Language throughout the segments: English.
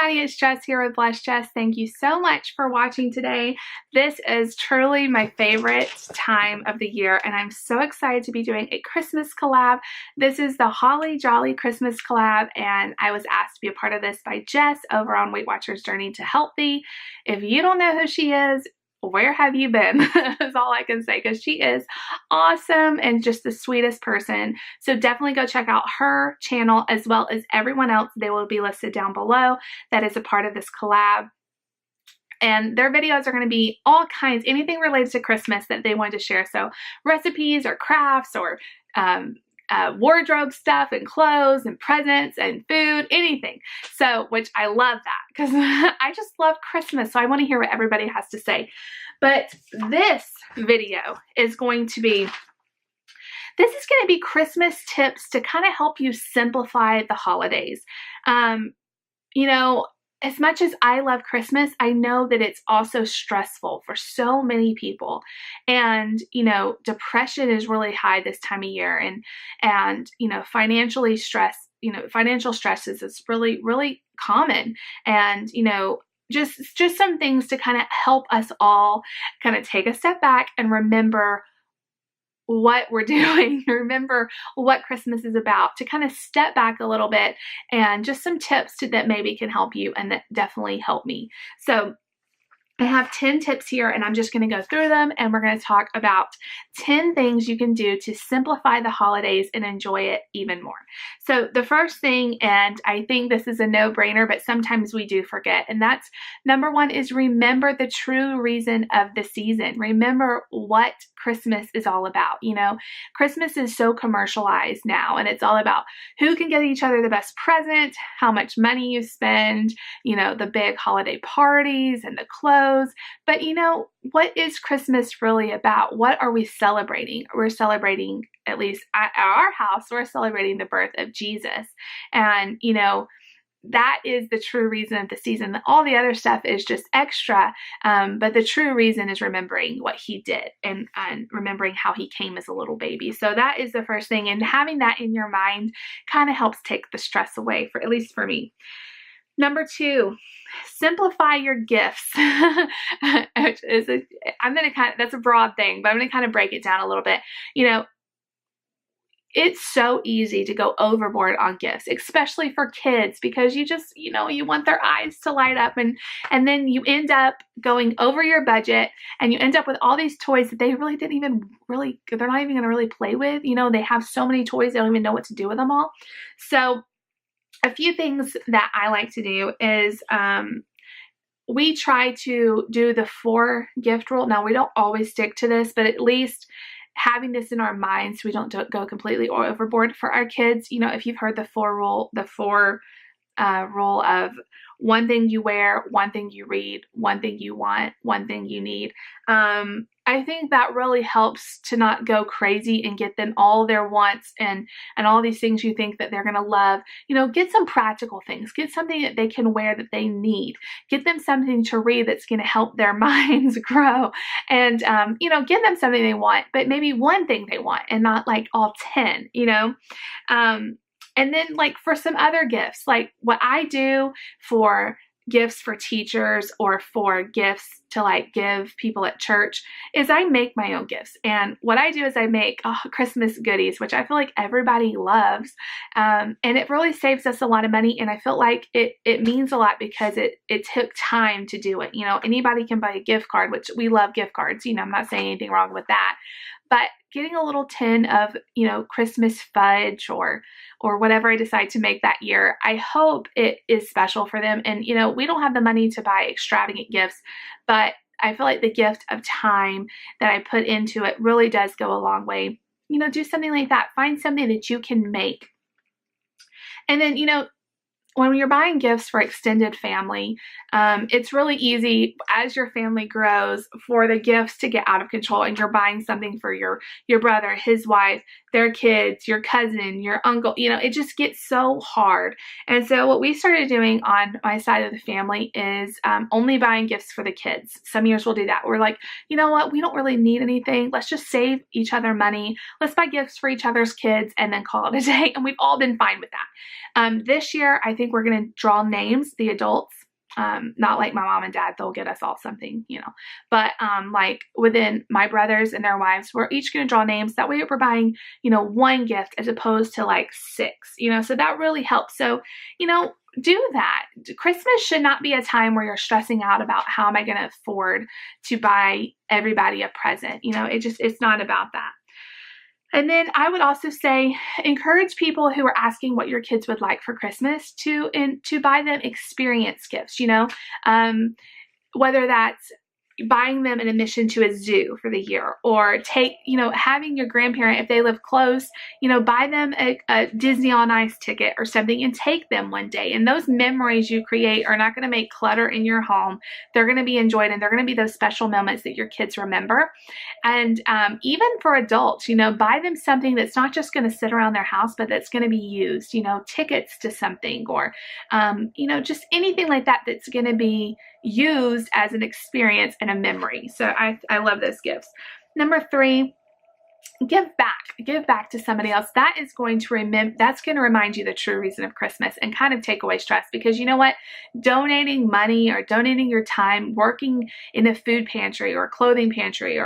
everybody, it's Jess here with Blessed Jess. Thank you so much for watching today. This is truly my favorite time of the year, and I'm so excited to be doing a Christmas collab. This is the Holly Jolly Christmas collab, and I was asked to be a part of this by Jess over on Weight Watchers Journey to Healthy. If you don't know who she is, where have you been? That's all I can say, because she is awesome and just the sweetest person. So definitely go check out her channel as well as everyone else. They will be listed down below that is a part of this collab. And their videos are going to be all kinds, anything related to Christmas that they wanted to share. So recipes or crafts or wardrobe stuff and clothes and presents and food, anything. So, which I love that because I just love Christmas. So I want to hear what everybody has to say. But this video is going to be, this is going to be Christmas tips to kind of help you simplify the holidays. You know, as much as I love Christmas, I know that it's also stressful for so many people. And, you know, depression is really high this time of year, and, you know, financial stresses is really, really common. And, you know, just some things to kind of help us all kind of take a step back and remember what we're doing, remember what Christmas is about, to kind of step back a little bit, and just some tips that maybe can help you and that definitely help me. So I have 10 tips here, and I'm just going to go through them, and we're going to talk about 10 things you can do to simplify the holidays and enjoy it even more. So the first thing, and I think this is a no-brainer, but sometimes we do forget, and that's number one, is remember the true reason of the season. Remember what Christmas is all about. You know, Christmas is so commercialized now, and it's all about who can get each other the best present, how much money you spend, you know, the big holiday parties and the clothes. But you know, what is Christmas really about? What are we celebrating? We're celebrating, at least at our house, we're celebrating the birth of Jesus. And you know, that is the true reason of the season. All the other stuff is just extra, but the true reason is remembering what he did and remembering how he came as a little baby. So that is the first thing, and having that in your mind kind of helps take the stress away, for at least for me. Number two, simplify your gifts. That's a broad thing, but I'm going to kind of break it down a little bit. You know, it's so easy to go overboard on gifts, especially for kids, because you just, you know, you want their eyes to light up, and then you end up going over your budget, and you end up with all these toys that they really they're not even going to really play with. You know, they have so many toys, they don't even know what to do with them all. So a few things that I like to do is we try to do the 4 gift rule. Now, we don't always stick to this, but at least having this in our minds so we don't go completely overboard for our kids. You know, if you've heard the 4 rule, rule of one thing you wear, one thing you read, one thing you want, one thing you need. I think that really helps to not go crazy and get them all their wants and all these things you think that they're going to love. You know, get some practical things. Get something that they can wear that they need. Get them something to read that's going to help their minds grow. And, you know, give them something they want, but maybe one thing they want and not like all 10, you know. And then like for some other gifts, like what I do for gifts for teachers or for gifts to like give people at church is I make my own gifts. And what I do is I make Christmas goodies, which I feel like everybody loves. And it really saves us a lot of money. And I feel like it means a lot because it took time to do it. You know, anybody can buy a gift card, which we love gift cards. You know, I'm not saying anything wrong with that. But getting a little tin of, you know, Christmas fudge or whatever I decide to make that year, I hope it is special for them. And, you know, we don't have the money to buy extravagant gifts, but I feel like the gift of time that I put into it really does go a long way. You know, do something like that. Find something that you can make. And then, you know, when you're buying gifts for extended family, it's really easy as your family grows for the gifts to get out of control, and you're buying something for your brother, his wife, their kids, your cousin, your uncle, you know, it just gets so hard. And so what we started doing on my side of the family is only buying gifts for the kids. Some years we'll do that. We're like, you know what, we don't really need anything. Let's just save each other money. Let's buy gifts for each other's kids and then call it a day. And we've all been fine with that. This year, I think we're going to draw names, the adults. Not like my mom and dad, they'll get us all something, you know, but like within my brothers and their wives, we're each going to draw names. That way we're buying, you know, one gift as opposed to like 6, you know, so that really helps. So, you know, do that. Christmas should not be a time where you're stressing out about how am I going to afford to buy everybody a present. You know, it's not about that. And then I would also say encourage people who are asking what your kids would like for Christmas to buy them experience gifts, you know, whether that's buying them an admission to a zoo for the year, or having your grandparent, if they live close, you know, buy them a Disney on Ice ticket or something and take them one day. And those memories you create are not going to make clutter in your home. They're going to be enjoyed, and they're going to be those special moments that your kids remember. And even for adults, you know, buy them something that's not just going to sit around their house, but that's going to be used, you know, tickets to something, or, you know, just anything like that that's going to be used as an experience and a memory. So I love those gifts. Number 3, give back to somebody else. That is going to that's going to remind you the true reason of Christmas and kind of take away stress, because you know what, donating money or donating your time working in a food pantry or clothing pantry,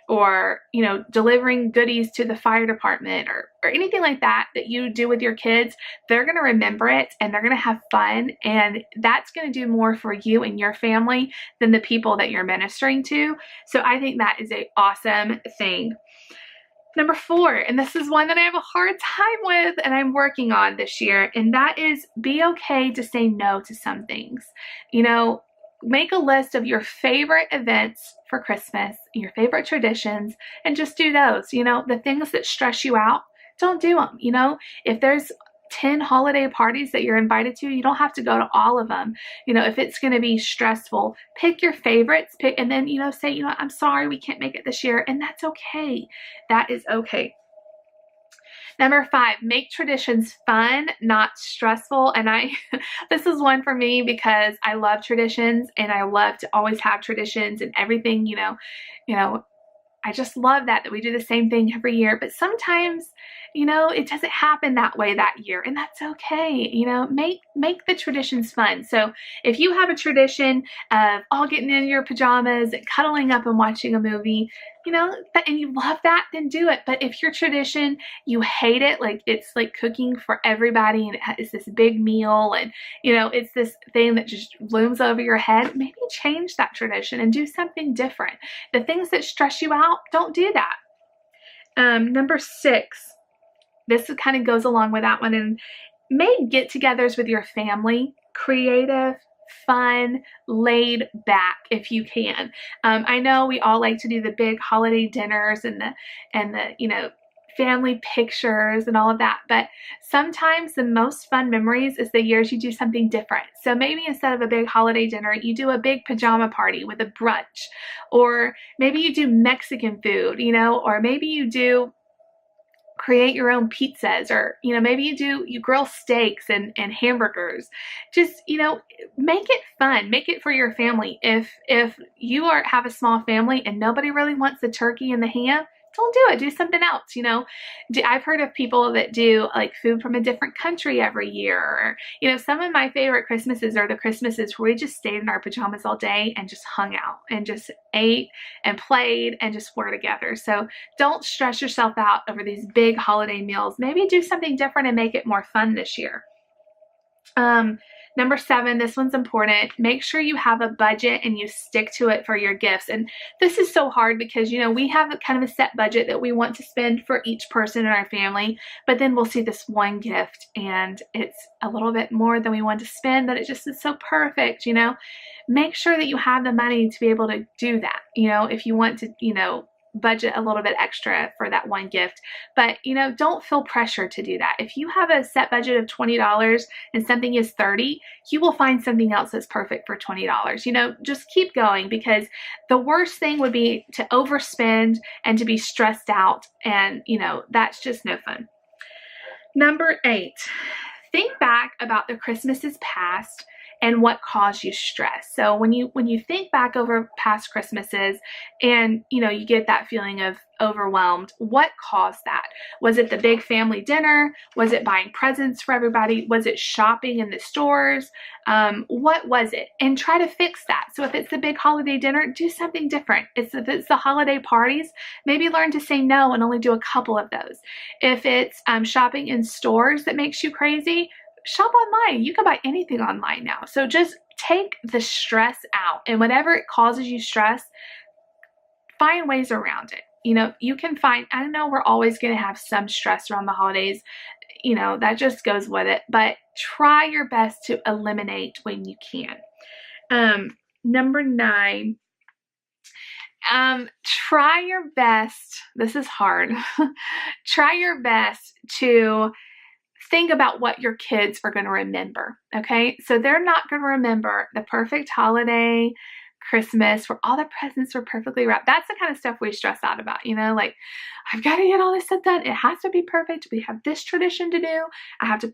or you know, delivering goodies to the fire department or anything like that you do with your kids, they're going to remember it and they're going to have fun, and that's going to do more for you and your family than the people that you're ministering to. So I think that is an awesome thing. Number 4, and this is one that I have a hard time with and I'm working on this year, and that is be okay to say no to some things. You know, make a list of your favorite events for Christmas, your favorite traditions, and just do those. You know, the things that stress you out, don't do them. You know, if there's 10 holiday parties that you're invited to, you don't have to go to all of them. You know, if it's going to be stressful, pick your favorites, and then, you know, say, you know, I'm sorry, we can't make it this year. And that's okay. That is okay. Number 5, make traditions fun, not stressful. And this is one for me because I love traditions and I love to always have traditions and everything, you know, I just love that we do the same thing every year, but sometimes, you know, it doesn't happen that way that year, and that's okay. You know, make the traditions fun. So if you have a tradition of all getting in your pajamas and cuddling up and watching a movie, you know, and you love that, then do it. But if your tradition, you hate it, like it's like cooking for everybody and it's this big meal and, you know, it's this thing that just looms over your head, maybe change that tradition and do something different. The things that stress you out, don't do that. Number 6, this kind of goes along with that one, and make get-togethers with your family creative, fun, laid back if you can. I know we all like to do the big holiday dinners and the you know, family pictures and all of that, but sometimes the most fun memories is the years you do something different. So maybe instead of a big holiday dinner, you do a big pajama party with a brunch, or maybe you do Mexican food, you know, or maybe you do create your own pizzas, or, you know, maybe you grill steaks and hamburgers. Just, you know, make it fun, make it for your family. If you have a small family and nobody really wants the turkey and the ham, don't do it. Do something else, you know. I've heard of people that do like food from a different country every year. Or, you know, some of my favorite Christmases are the Christmases where we just stayed in our pajamas all day and just hung out and just ate and played and just were together. So don't stress yourself out over these big holiday meals. Maybe do something different and make it more fun this year. Number 7, this one's important. Make sure you have a budget and you stick to it for your gifts. And this is so hard because, you know, we have kind of a set budget that we want to spend for each person in our family, but then we'll see this one gift and it's a little bit more than we want to spend, but it just is so perfect, you know. Make sure that you have the money to be able to do that. You know, if you want to, you know, budget a little bit extra for that one gift. But, you know, don't feel pressure to do that. If you have a set budget of $20 and something is $30, you will find something else that's perfect for $20. You know, just keep going, because the worst thing would be to overspend and to be stressed out. And, you know, that's just no fun. Number 8, think back about the Christmases past and what caused you stress. So when you think back over past Christmases and, you know, you get that feeling of overwhelmed, what caused that? Was it the big family dinner? Was it buying presents for everybody? Was it shopping in the stores? What was it? And try to fix that. So if it's the big holiday dinner, do something different. If it's the holiday parties, maybe learn to say no and only do a couple of those. If it's shopping in stores that makes you crazy, shop online. You can buy anything online now. So just take the stress out, and whatever it causes you stress, find ways around it. You know, you can find, I know we're always going to have some stress around the holidays. You know, that just goes with it, but try your best to eliminate when you can. Number 9, try your best. This is hard. Try your best to think about what your kids are going to remember, okay? So they're not going to remember the perfect holiday, Christmas, where all the presents were perfectly wrapped. That's the kind of stuff we stress out about, you know, like, I've got to get all this stuff done. It has to be perfect. We have this tradition to do. I have to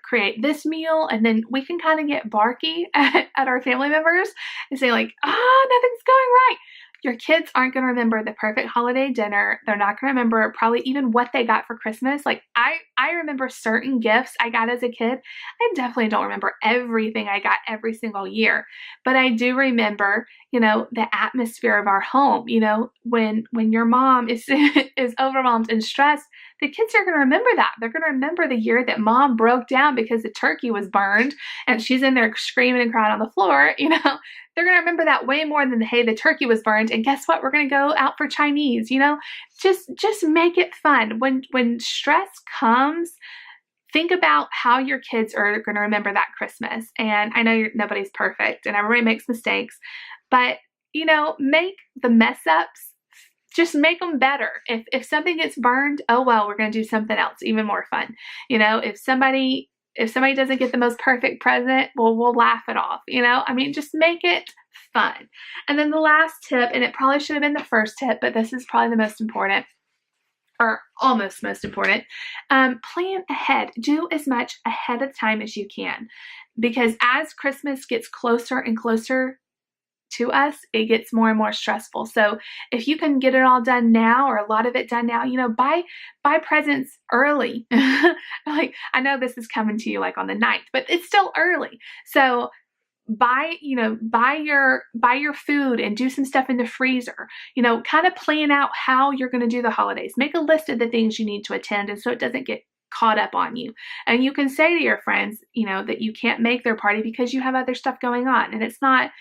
create this meal. And then we can kind of get barky at our family members and say like, oh, nothing's going right. Your kids aren't going to remember the perfect holiday dinner. They're not going to remember probably even what they got for Christmas. Like I remember certain gifts I got as a kid. I definitely don't remember everything I got every single year, but I do remember, you know, the atmosphere of our home. You know, when your mom is is overwhelmed and stressed, the kids are going to remember that. They're going to remember the year that mom broke down because the turkey was burned and she's in there screaming and crying on the floor. You know, they're going to remember that way more than, hey, the turkey was burned and guess what? We're going to go out for Chinese. You know, just make it fun. When stress comes, think about how your kids are going to remember that Christmas. And I know nobody's perfect and everybody makes mistakes, but, you know, make the mess ups, just make them better. If something gets burned, oh well, we're going to do something else even more fun. You know, if somebody doesn't get the most perfect present, well, we'll laugh it off. You know, I mean, just make it fun. And then the last tip, and it probably should have been the first tip, but this is probably the most important, or almost most important. Plan ahead. Do as much ahead of time as you can, because as Christmas gets closer and closer to us, it gets more and more stressful. So if you can get it all done now, or a lot of it done now, you know, buy presents early. Like, I know this is coming to you like on the 9th, but it's still early. So buy your food and do some stuff in the freezer. You know, kind of plan out how you're going to do the holidays. Make a list of the things you need to attend, and so it doesn't get caught up on you. And you can say to your friends, you know, that you can't make their party because you have other stuff going on. And it's not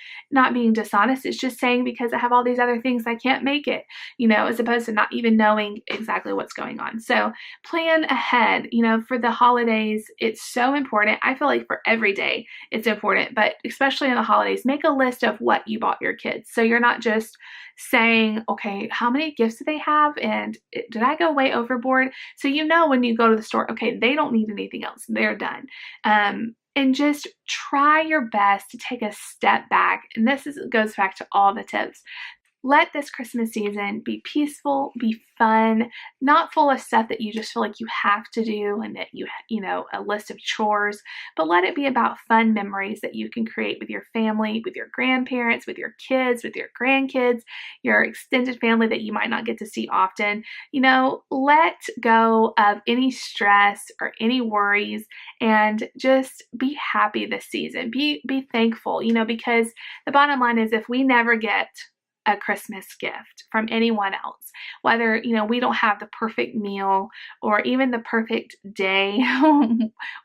being dishonest. It's just saying, because I have all these other things, I can't make it, you know, as opposed to not even knowing exactly what's going on. So plan ahead. You know, for the holidays, it's so important. I feel like for every day it's important, but especially in the holidays, make a list of what you bought your kids. So you're not just saying, okay, how many gifts do they have? And did I go way overboard? So, you know, when you go to the store, okay, they don't need anything else. They're done. And just try your best to take a step back. And this goes back to all the tips. Let this Christmas season be peaceful, be fun, not full of stuff that you just feel like you have to do and that you know, a list of chores, but let it be about fun memories that you can create with your family, with your grandparents, with your kids, with your grandkids, your extended family that you might not get to see often. You know, let go of any stress or any worries and just be happy this season. Be thankful, you know, because the bottom line is, if we never get a Christmas gift from anyone else, whether, you know, we don't have the perfect meal or even the perfect day,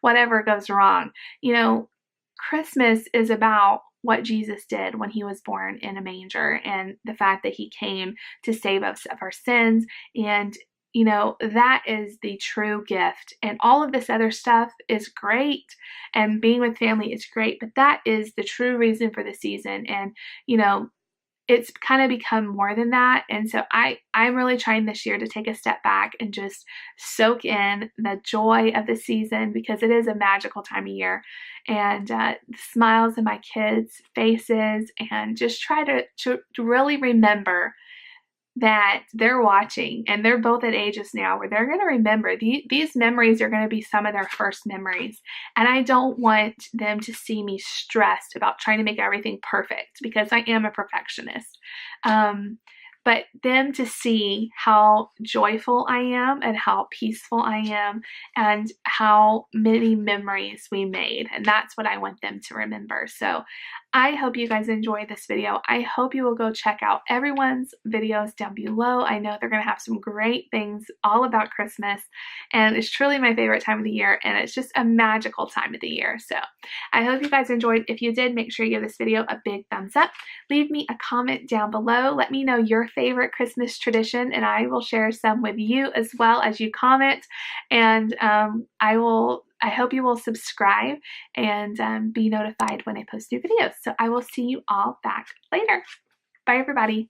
whatever goes wrong, you know, Christmas is about what Jesus did when he was born in a manger, and the fact that he came to save us of our sins. And, you know, that is the true gift. And all of this other stuff is great, and being with family is great, but that is the true reason for the season. And, you know, it's kind of become more than that. And so I'm really trying this year to take a step back and just soak in the joy of the season, because it is a magical time of year. And the smiles in my kids' faces, and just try to really remember that they're watching, and they're both at ages now where they're going to remember these memories are going to be some of their first memories. And I don't want them to see me stressed about trying to make everything perfect, because I am a perfectionist. But them to see how joyful I am and how peaceful I am and how many memories we made. And that's what I want them to remember. So I hope you guys enjoyed this video. I hope you will go check out everyone's videos down below. I know they're going to have some great things all about Christmas, and it's truly my favorite time of the year, and it's just a magical time of the year. So I hope you guys enjoyed. If you did, make sure you give this video a big thumbs up. Leave me a comment down below. Let me know your favorite Christmas tradition, and I will share some with you as well as you comment. And I hope you will subscribe and be notified when I post new videos. So I will see you all back later. Bye, everybody.